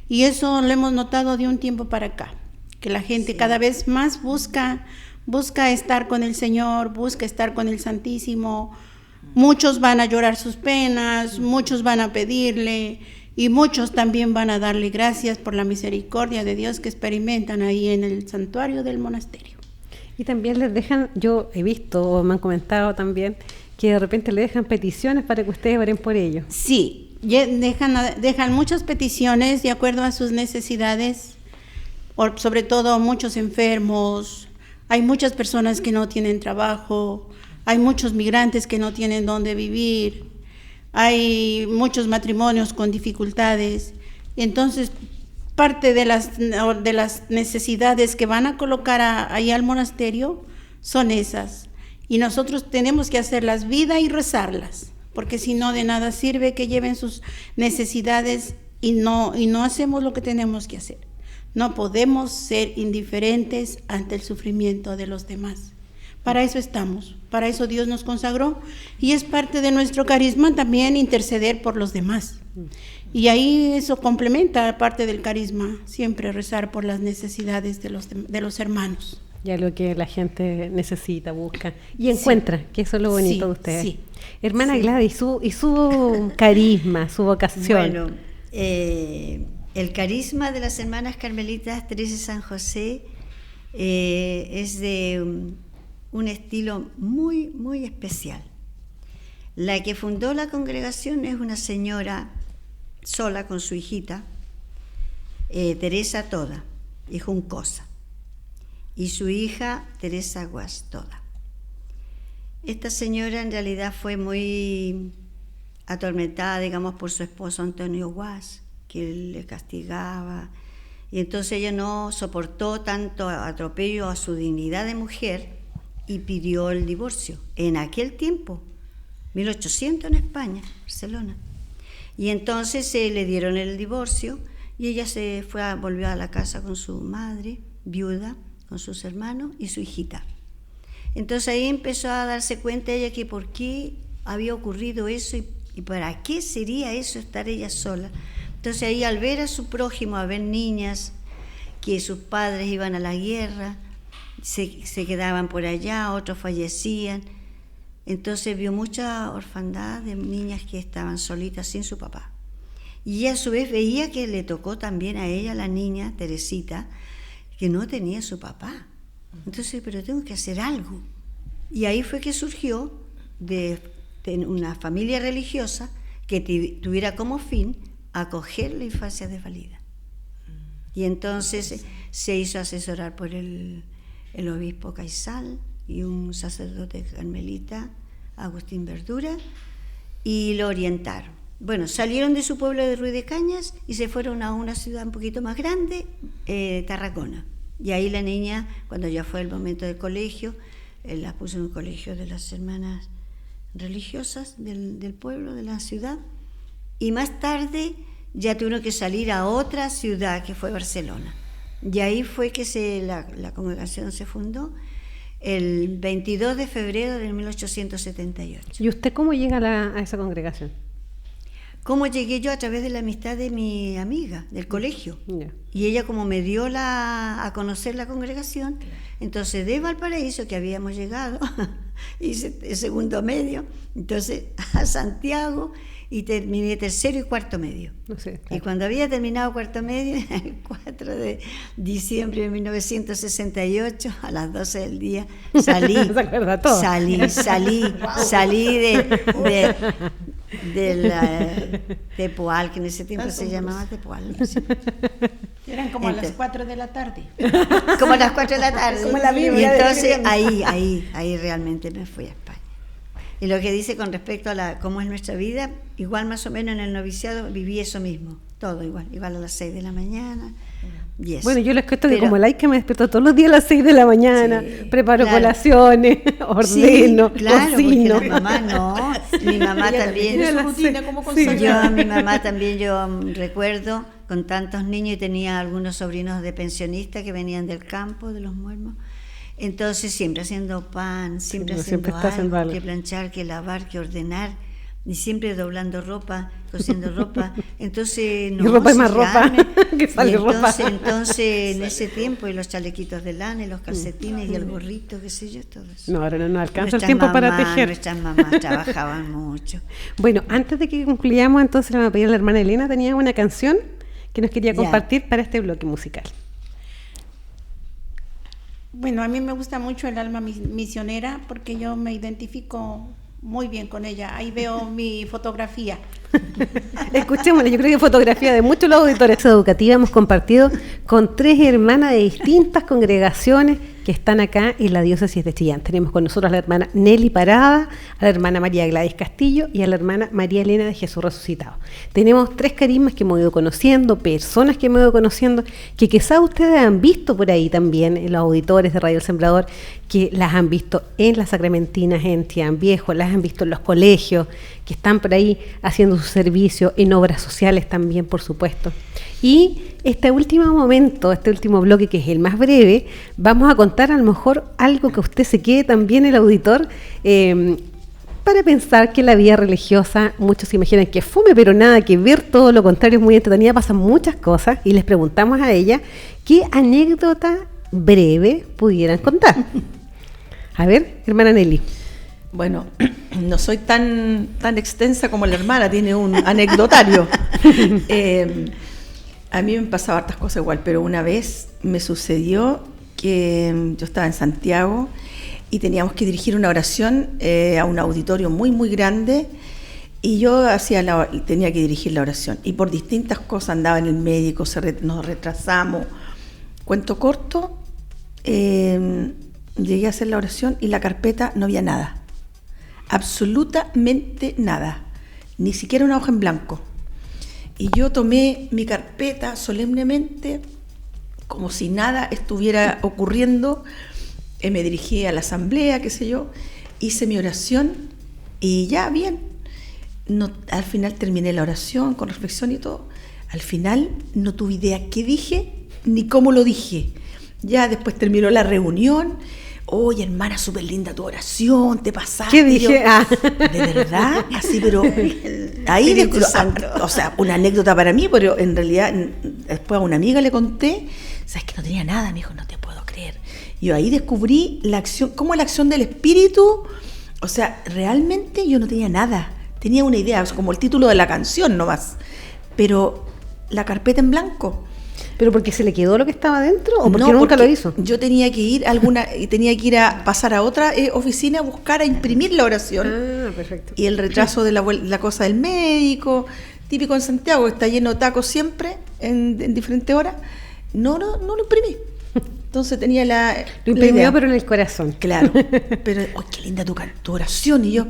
Y eso lo hemos notado de un tiempo para acá, que la gente cada vez más busca estar con el Señor, busca estar con el Santísimo. Muchos van a llorar sus penas, muchos van a pedirle y muchos también van a darle gracias por la misericordia de Dios que experimentan ahí en el santuario del monasterio. Y también les dejan, yo he visto o me han comentado también, que de repente le dejan peticiones para que ustedes oren por ellos. Sí, dejan muchas peticiones de acuerdo a sus necesidades, sobre todo muchos enfermos, hay muchas personas que no tienen trabajo, hay muchos migrantes que no tienen dónde vivir, hay muchos matrimonios con dificultades. Entonces, parte de las necesidades que van a colocar ahí al monasterio son esas. Y nosotros tenemos que hacerlas vida y rezarlas, porque si no, de nada sirve que lleven sus necesidades y no hacemos lo que tenemos que hacer. No podemos ser indiferentes ante el sufrimiento de los demás. Para eso estamos, para eso Dios nos consagró y es parte de nuestro carisma también interceder por los demás. Y ahí eso complementa parte del carisma, siempre rezar por las necesidades de los hermanos. Ya lo que la gente necesita, busca y encuentra, que eso es lo bonito de ustedes. Sí. Hermana Gladys, y su carisma, su vocación. Bueno, el carisma de las hermanas carmelitas Teresa y San José es de un estilo muy, muy especial. La que fundó la congregación es una señora sola con su hijita, Teresa Toda y Juncosa, y su hija Teresa Guas Toda. Esta señora en realidad fue muy atormentada, digamos, por su esposo Antonio Guas, que le castigaba, y entonces ella no soportó tanto atropello a su dignidad de mujer y pidió el divorcio. En aquel tiempo, 1800 en España, Barcelona. Y entonces le dieron el divorcio y ella volvió a la casa con su madre, viuda, con sus hermanos y su hijita. Entonces ahí empezó a darse cuenta ella que por qué había ocurrido eso y para qué sería eso estar ella sola. Entonces ahí al ver a su prójimo, a ver niñas que sus padres iban a la guerra, se quedaban por allá, otros fallecían. Entonces vio mucha orfandad de niñas que estaban solitas sin su papá. Y a su vez veía que le tocó también a ella, la niña, Teresita, que no tenía su papá. Entonces, pero tengo que hacer algo. Y ahí fue que surgió de una familia religiosa que tuviera como fin acoger la infancia desvalida. Y entonces se hizo asesorar por el obispo Caizal y un sacerdote carmelita, Agustín Verdura, y lo orientaron. Bueno, salieron de su pueblo de Ruiz de Cañas y se fueron a una ciudad un poquito más grande, Tarragona. Y ahí la niña, cuando ya fue el momento del colegio, la puso en un colegio de las hermanas religiosas del pueblo, de la ciudad, y más tarde ya tuvieron que salir a otra ciudad que fue Barcelona. Y ahí fue que la congregación se fundó. el 22 de febrero de 1878. ¿Y usted cómo llega a esa congregación? ¿Cómo llegué yo? A través de la amistad de mi amiga del colegio. Ya. Y ella como me dio a conocer la congregación, entonces de Valparaíso, que habíamos llegado, hice el segundo medio, entonces a Santiago, y terminé tercero y cuarto medio. No sé, Y claro. cuando había terminado cuarto medio, el 4 de diciembre de 1968, a las 12 del día, salí. Se acuerda todo. Salí de Tepual, que en ese tiempo se llamaba Tepual. No sé. Eran como a las 4 de la tarde. Como a las 4 de la tarde. Como la y Biblia de entonces Adrián. ahí realmente me fui a España. Y lo que dice con respecto a cómo es nuestra vida, igual más o menos en el noviciado viví eso mismo, todo igual a las 6 de la mañana. Y eso. Bueno, yo les cuento que Pero- como laica me despierto todos los días a las 6 de la mañana, Sí, preparo claro. colaciones, ordeno, Sí, claro, cocino. porque la mamá no, mi mamá Ella también. tiene su las rutina seis. como Sí. consagrada. Mi mamá también, recuerdo con tantos niños, y tenía algunos sobrinos de pensionistas que venían del campo, de los muermos. Entonces siempre haciendo pan, siempre Sí, haciendo siempre está haciendo algo, algo. que planchar, que lavar, que ordenar, y siempre doblando ropa, cosiendo ropa. Entonces, Y ropa y más ropa, que sale y entonces, ropa. entonces en ese tiempo, y los chalequitos de lana, y los calcetines, y el gorrito, qué sé yo, todo eso. No, ahora no alcanza el Nuestras tiempo para mamás, tejer. Nuestras mamás trabajaban mucho. Bueno, antes de que concluyamos, entonces le vamos a pedir a la hermana Elena, tenía una canción que nos quería Ya. compartir para este bloque musical. Bueno, a mí me gusta mucho el alma misionera porque yo me identifico muy bien con ella. Ahí veo mi fotografía. Escuchémosla, yo creo que fotografía de muchos de los auditores educativos hemos compartido con 3 hermanas de distintas congregaciones que están acá en la diócesis de Chillán. Tenemos con nosotros a la hermana Nelly Parada, a la hermana María Gladys Castillo y a la hermana María Elena de Jesús Resucitado. Tenemos 3 carismas que hemos ido conociendo, personas que hemos ido conociendo, que quizás ustedes han visto por ahí también, en los auditores de Radio El Sembrador, que las han visto en las sacramentinas en Chillán Viejo, las han visto en los colegios, que están por ahí haciendo su servicio, en obras sociales también, por supuesto. Y este último momento, este último bloque, que es el más breve, vamos a contar a lo mejor algo que usted se quede también, el auditor, para pensar que la vida religiosa, muchos se imaginan que es fome, pero nada que ver, todo lo contrario, es muy entretenida, pasan muchas cosas, y les preguntamos a ella qué anécdota breve pudieran contar. A ver, hermana Nelly. Bueno, no soy tan extensa como la hermana, tiene un anecdotario. A mí me pasaba hartas cosas igual, pero una vez me sucedió que yo estaba en Santiago y teníamos que dirigir una oración a un auditorio muy, muy grande, y yo tenía que dirigir la oración. Y por distintas cosas andaba en el médico, nos retrasamos. Cuento corto, llegué a hacer la oración y la carpeta no había nada. Absolutamente nada, ni siquiera una hoja en blanco. Y yo tomé mi carpeta solemnemente, como si nada estuviera ocurriendo, me dirigí a la asamblea, qué sé yo, hice mi oración y ya, bien. No, al final terminé la oración con reflexión y todo. Al final no tuve idea qué dije ni cómo lo dije. Ya después terminó la reunión. Oye, hermana, súper linda tu oración, te pasaste. ¿Qué dije? ¿De verdad? Así, pero ahí, o sea, una anécdota para mí, pero en realidad después a una amiga le conté, ¿sabes que no tenía nada? Me dijo, no te puedo creer. Yo ahí descubrí la acción, cómo la acción del Espíritu, o sea, realmente yo no tenía nada. Tenía una idea, como el título de la canción nomás, pero la carpeta en blanco. ¿Pero porque se le quedó lo que estaba dentro o porque No, nunca lo porque hizo? Yo tenía que ir a pasar a otra oficina a buscar, a imprimir la oración. Ah, perfecto. Y el retraso de la cosa del médico, típico en Santiago, que está lleno de tacos siempre, en diferentes horas. No lo imprimí. Entonces tenía Lo imprimió, idea. pero en el corazón. Claro, pero ¡oh, qué linda tu oración! Y yo,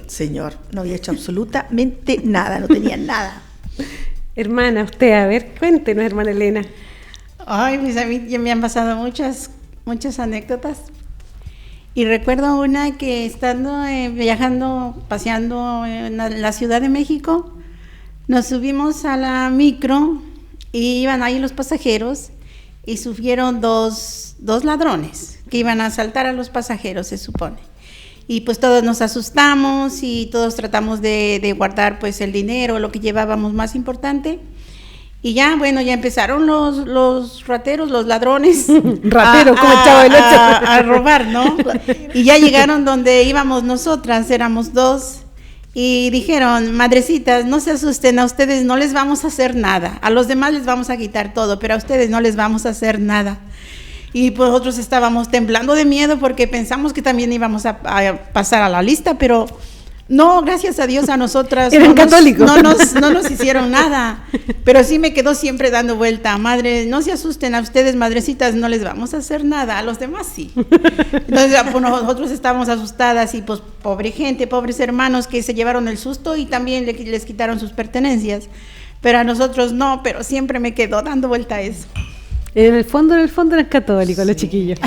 Señor, no había hecho absolutamente nada, no tenía nada. Hermana, usted, a ver, cuéntenos, hermana Elena. Ay, pues a mí ya me han pasado muchas anécdotas. Y recuerdo una que estando viajando, paseando en la Ciudad de México, nos subimos a la micro y iban ahí los pasajeros y subieron dos ladrones que iban a asaltar a los pasajeros, se supone. Y pues todos nos asustamos y todos tratamos de guardar pues el dinero, lo que llevábamos más importante. Y ya, bueno, ya empezaron los rateros, los ladrones. Ratero, como el Chavo del Ocho. A robar, ¿no? Y ya llegaron donde íbamos nosotras, éramos 2. Y dijeron, madrecitas, no se asusten, a ustedes no les vamos a hacer nada. A los demás les vamos a quitar todo, pero a ustedes no les vamos a hacer nada. Y pues nosotros estábamos temblando de miedo porque pensamos que también íbamos a pasar a la lista, pero no, gracias a Dios a nosotras Eran católicos. No nos hicieron nada. Pero sí me quedó siempre dando vuelta, madre, no se asusten, a ustedes, madrecitas, no les vamos a hacer nada, a los demás sí. Entonces pues, nosotros estábamos asustadas y pues pobre gente, pobres hermanos que se llevaron el susto y también les quitaron sus pertenencias. Pero a nosotros no, pero siempre me quedó dando vuelta eso. En el fondo eran católicos, los chiquillos.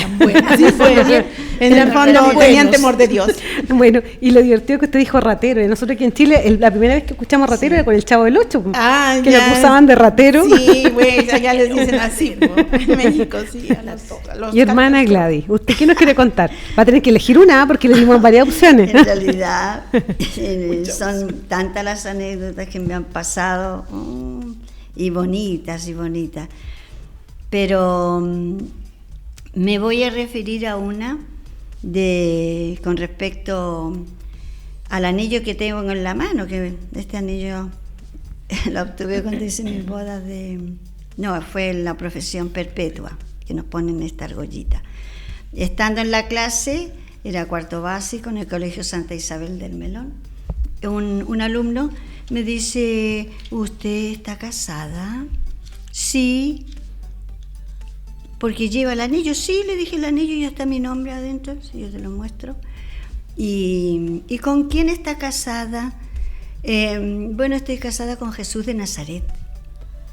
Así fue. En el fondo tenían temor de Dios. Bueno, y lo divertido que usted dijo ratero. Y nosotros aquí en Chile, la primera vez que escuchamos ratero era con el Chavo del Ocho, que le acusaban de ratero. Sí, güey, allá les dicen así, en México, sí. A los y hermana Gladys, ¿usted qué nos quiere contar? Va a tener que elegir una porque le dimos varias opciones. En realidad, son tantas las anécdotas que me han pasado, y bonitas. Pero me voy a referir a una con respecto al anillo que tengo en la mano, que este anillo lo obtuve cuando hice mis bodas fue en la profesión perpetua, que nos ponen esta argollita. Estando en la clase, era cuarto básico en el Colegio Santa Isabel del Melón, un alumno me dice, ¿usted está casada? Sí. Porque lleva el anillo, sí, le dije el anillo, ya está mi nombre adentro, sí, yo te lo muestro. ¿Y con quién está casada? Bueno, estoy casada con Jesús de Nazaret.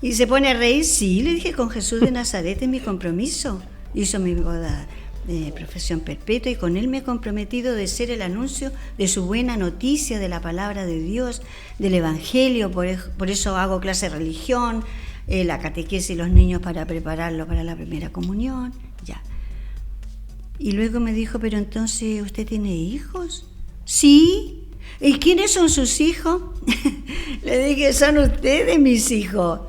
Y se pone a reír, sí, le dije, con Jesús de Nazaret es mi compromiso. Hizo mi boda de profesión perpetua y con él me he comprometido de ser el anuncio de su buena noticia, de la palabra de Dios, del Evangelio, por eso hago clase de religión, la catequesis y los niños para prepararlos para la primera comunión, ya. Y luego me dijo, pero entonces, ¿usted tiene hijos? Sí. ¿Y quiénes son sus hijos? Le dije, son ustedes mis hijos.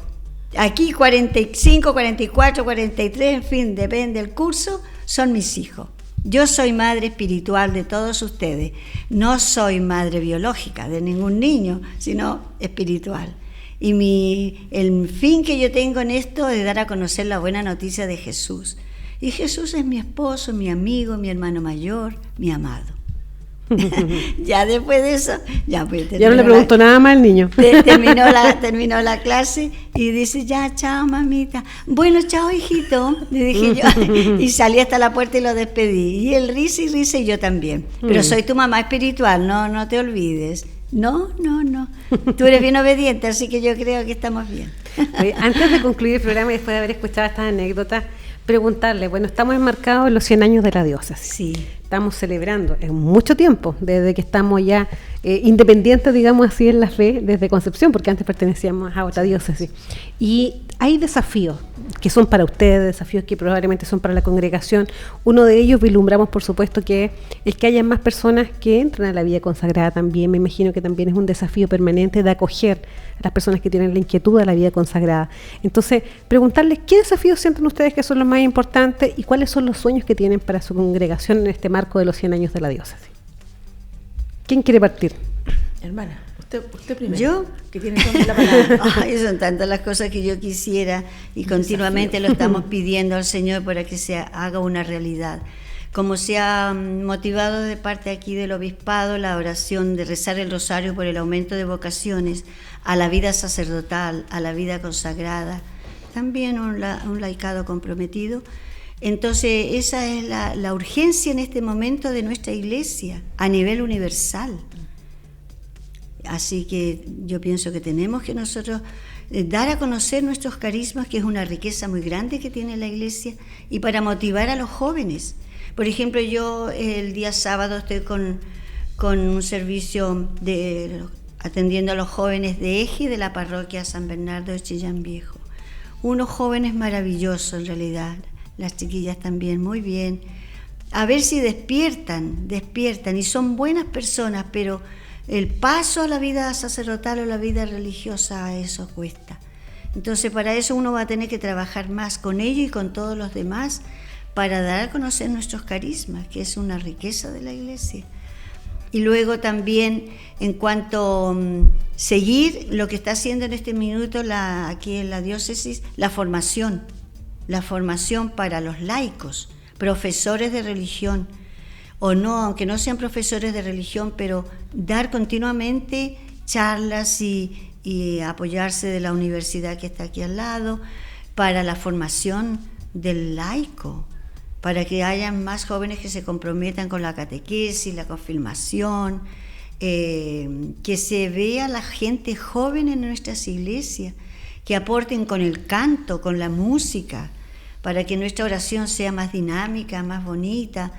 Aquí 45, 44, 43, en fin, depende del curso, son mis hijos. Yo soy madre espiritual de todos ustedes. No soy madre biológica de ningún niño, sino espiritual. Y el fin que yo tengo en esto es dar a conocer la buena noticia de Jesús. Y Jesús es mi esposo, mi amigo, mi hermano mayor, mi amado. Ya después de eso, ya no le pregunto nada más al niño. Terminó la clase y dice, ya, chao, mamita. Bueno, chao, hijito, le dije yo. Y salí hasta la puerta y lo despedí. Y él risa y yo también. Pero soy tu mamá espiritual, no te olvides. No. Tú eres bien obediente, así que yo creo que estamos bien. Oye, antes de concluir el programa y después de haber escuchado estas anécdotas, preguntarle, bueno, estamos enmarcados en los 100 años de la diócesis. Sí. Estamos celebrando en mucho tiempo, desde que estamos ya independientes, digamos así, en la fe, desde Concepción, porque antes pertenecíamos a otra diócesis. Y hay desafíos que son para ustedes, desafíos que probablemente son para la congregación. Uno de ellos vislumbramos, por supuesto, que es que haya más personas que entran a la vida consagrada también. Me imagino que también es un desafío permanente de acoger a las personas que tienen la inquietud a la vida consagrada. Entonces, preguntarles qué desafíos sienten ustedes que son los más importantes y cuáles son los sueños que tienen para su congregación en este marco de los 100 años de la diócesis. ¿Quién quiere partir? Hermana, usted primero. ¿Yo? Que tiene toda la palabra. Ay, son tantas las cosas que yo quisiera y continuamente lo estamos pidiendo al Señor para que se haga una realidad. Como se ha motivado de parte aquí del obispado la oración de rezar el rosario por el aumento de vocaciones a la vida sacerdotal, a la vida consagrada, también un laicado comprometido. Entonces esa es la urgencia en este momento de nuestra iglesia a nivel universal. Así que yo pienso que tenemos que nosotros dar a conocer nuestros carismas, que es una riqueza muy grande que tiene la iglesia, y para motivar a los jóvenes. Por ejemplo, yo el día sábado estoy con un servicio atendiendo a los jóvenes de Eje de la parroquia San Bernardo de Chillán Viejo. unos jóvenes maravillosos en realidad, las chiquillas también, muy bien. A ver si despiertan y son buenas personas, pero el paso a la vida sacerdotal o la vida religiosa, eso cuesta. Entonces para eso uno va a tener que trabajar más con ellos y con todos los demás para dar a conocer nuestros carismas, que es una riqueza de la Iglesia. Y luego también, en cuanto seguir lo que está haciendo en este minuto aquí en la diócesis, la formación para los laicos, profesores de religión, o no, aunque no sean profesores de religión, pero dar continuamente charlas y apoyarse de la universidad que está aquí al lado, para la formación del laico, para que haya más jóvenes que se comprometan con la catequesis, la confirmación, que se vea la gente joven en nuestras iglesias, que aporten con el canto, con la música, para que nuestra oración sea más dinámica, más bonita,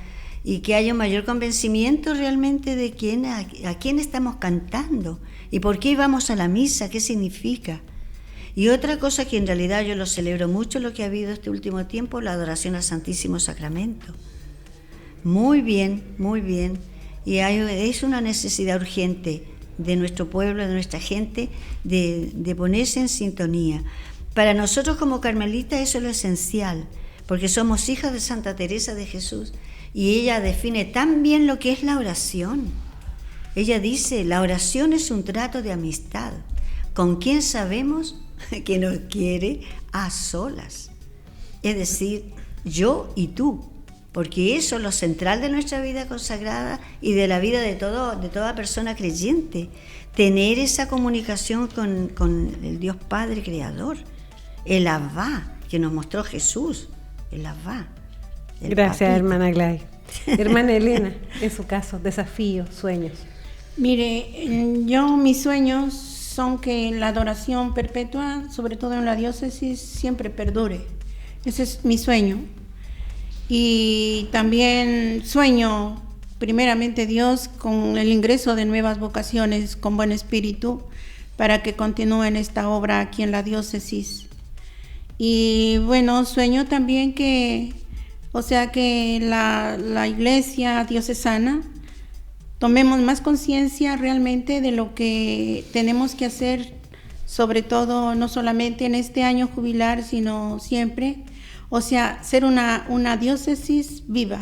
y que haya un mayor convencimiento realmente de a quién estamos cantando y por qué vamos a la misa, qué significa. Y otra cosa que en realidad yo lo celebro mucho, lo que ha habido este último tiempo, la adoración al Santísimo Sacramento. Muy bien, muy bien. Y es una necesidad urgente de nuestro pueblo, de nuestra gente, de ponerse en sintonía. Para nosotros como carmelitas eso es lo esencial, porque somos hijas de Santa Teresa de Jesús y ella define tan bien lo que es la oración. Ella dice, la oración es un trato de amistad con quien sabemos que nos quiere a solas. Es decir, yo y tú, porque eso es lo central de nuestra vida consagrada y de la vida de toda persona creyente, tener esa comunicación con el Dios Padre Creador, el Abba, que nos mostró Jesús, el Abba. Gracias, papito. hermana Gladys. Hermana Elena, en su caso, desafíos, sueños. Mire, mis sueños son que la adoración perpetua, sobre todo en la diócesis, siempre perdure. Ese es mi sueño. Y también sueño, primeramente Dios, con el ingreso de nuevas vocaciones con buen espíritu para que continúen esta obra aquí en la diócesis. Y bueno, sueño también que la iglesia diocesana tomemos más conciencia realmente de lo que tenemos que hacer, sobre todo no solamente en este año jubilar, sino siempre. O sea, ser una diócesis viva,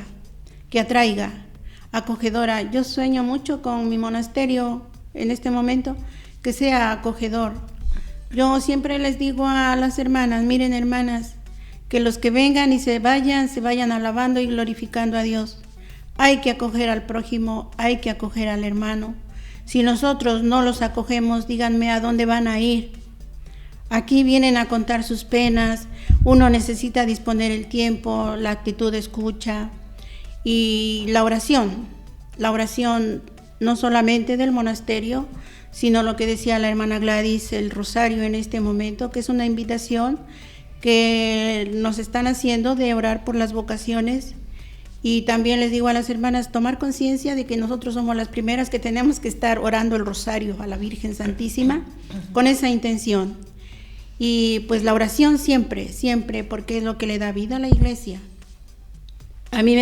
que atraiga, acogedora. Yo sueño mucho con mi monasterio en este momento, que sea acogedor. Yo siempre les digo a las hermanas, miren hermanas, que los que vengan y se vayan alabando y glorificando a Dios. Hay que acoger al prójimo, hay que acoger al hermano. Si nosotros no los acogemos, díganme a dónde van a ir. Aquí vienen a contar sus penas, uno necesita disponer el tiempo, la actitud de escucha y la oración no solamente del monasterio, sino lo que decía la hermana Gladys, el rosario en este momento, que es una invitación que nos están haciendo de orar por las vocaciones. Y también les digo a las hermanas, tomar conciencia de que nosotros somos las primeras que tenemos que estar orando el rosario a la Virgen Santísima con esa intención. Y pues la oración siempre, porque es lo que le da vida a la iglesia. A mí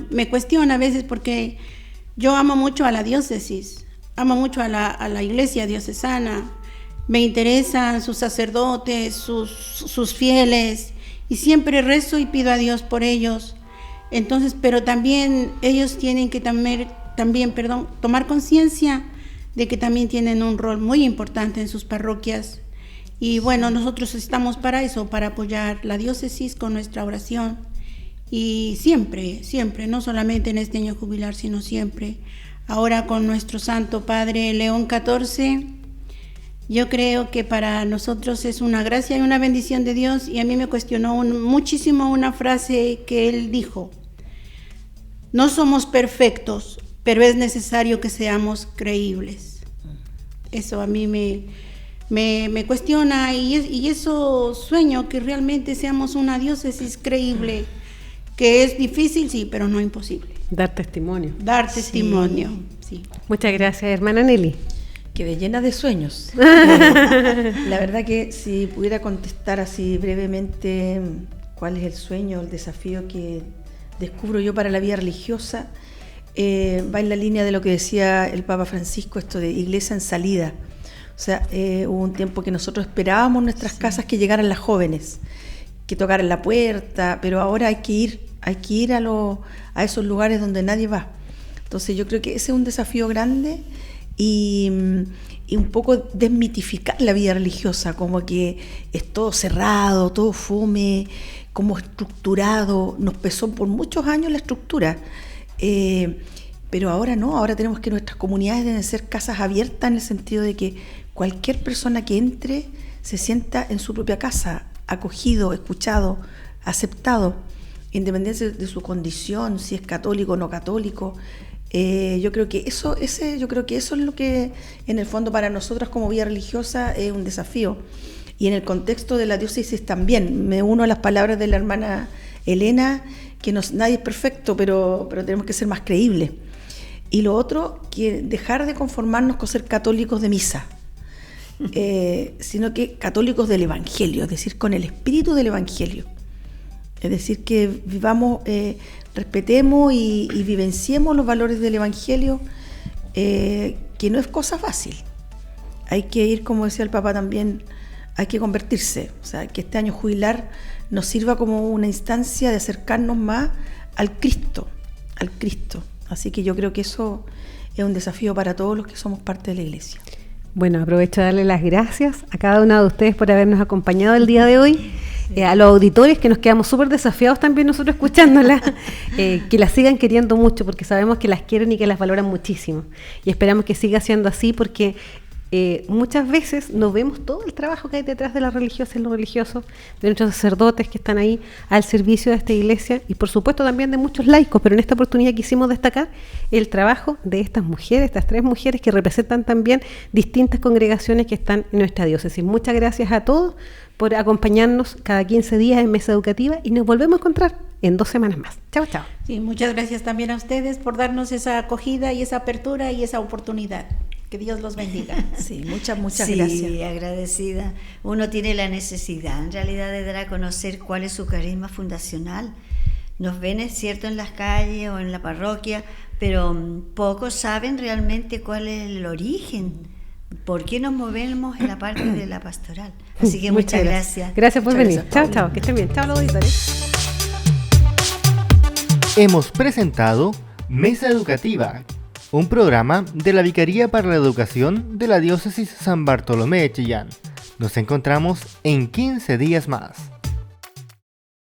me cuestiona a veces porque yo amo mucho a la diócesis, amo mucho a la iglesia diocesana, me interesan sus sacerdotes, sus fieles, y siempre rezo y pido a Dios por ellos. Entonces, pero también ellos tienen que tomar conciencia de que también tienen un rol muy importante en sus parroquias. Y bueno, nosotros estamos para eso, para apoyar la diócesis con nuestra oración. Y siempre, no solamente en este año jubilar, sino siempre. Ahora con nuestro Santo Padre León XIV, yo creo que para nosotros es una gracia y una bendición de Dios. Y a mí me cuestionó muchísimo una frase que él dijo: no somos perfectos, pero es necesario que seamos creíbles. Eso a mí me cuestiona y eso sueño que realmente seamos una diócesis creíble, que es difícil, sí, pero no imposible. Dar testimonio. Dar testimonio, sí. Muchas gracias, hermana Nelly. Quedé llena de sueños. La verdad que si pudiera contestar así brevemente cuál es el sueño, el desafío que descubro yo para la vida religiosa, va en la línea de lo que decía el Papa Francisco, esto de iglesia en salida. O sea, hubo un tiempo que nosotros esperábamos en nuestras casas que llegaran las jóvenes, que tocaran la puerta, pero ahora hay que ir a esos lugares donde nadie va. Entonces yo creo que ese es un desafío grande y un poco desmitificar la vida religiosa, como que es todo cerrado, todo fome, como estructurado. Nos pesó por muchos años la estructura, pero ahora no, ahora tenemos que nuestras comunidades deben ser casas abiertas en el sentido de que cualquier persona que entre se sienta en su propia casa, acogido, escuchado, aceptado, independientemente de su condición, si es católico o no católico. Yo creo que eso es lo que en el fondo para nosotras como vida religiosa es un desafío. Y en el contexto de la diócesis también, me uno a las palabras de la hermana Elena, que nadie es perfecto, pero tenemos que ser más creíbles. Y lo otro, que dejar de conformarnos con ser católicos de misa, sino que católicos del Evangelio, es decir, con el espíritu del Evangelio. Es decir, que vivamos, respetemos y vivenciemos los valores del Evangelio, que no es cosa fácil. Hay que ir, como decía el Papa también, hay que convertirse. O sea, que este año jubilar nos sirva como una instancia de acercarnos más al Cristo. Así que yo creo que eso es un desafío para todos los que somos parte de la Iglesia. Bueno, aprovecho de darle las gracias a cada una de ustedes por habernos acompañado el día de hoy. A los auditores, que nos quedamos súper desafiados también nosotros escuchándolas, que las sigan queriendo mucho, porque sabemos que las quieren y que las valoran muchísimo. Y esperamos que siga siendo así, porque muchas veces no vemos todo el trabajo que hay detrás de las religiosas y los religiosos, de nuestros sacerdotes que están ahí al servicio de esta iglesia, y por supuesto también de muchos laicos, pero en esta oportunidad quisimos destacar el trabajo de estas mujeres, estas 3 mujeres que representan también distintas congregaciones que están en nuestra diócesis. Muchas gracias a todos por acompañarnos cada 15 días en Mesa Educativa, y nos volvemos a encontrar en 2 semanas más. Chao, chao. Sí, muchas gracias también a ustedes por darnos esa acogida y esa apertura y esa oportunidad. Que Dios los bendiga. Sí, muchas Sí, gracias. agradecida. Uno tiene la necesidad, en realidad, de dar a conocer cuál es su carisma fundacional. Nos ven, es cierto, en las calles o en la parroquia, pero pocos saben realmente cuál es el origen. ¿Por qué nos movemos en la parte de la pastoral? Así que muchas gracias. Gracias por Muchas venir. gracias, Chao, Paula. chao. Que estén bien. Chao, los auditores. Hemos presentado Mesa Educativa, un programa de la Vicaría para la Educación de la Diócesis San Bartolomé de Chillán. Nos encontramos en 15 días más.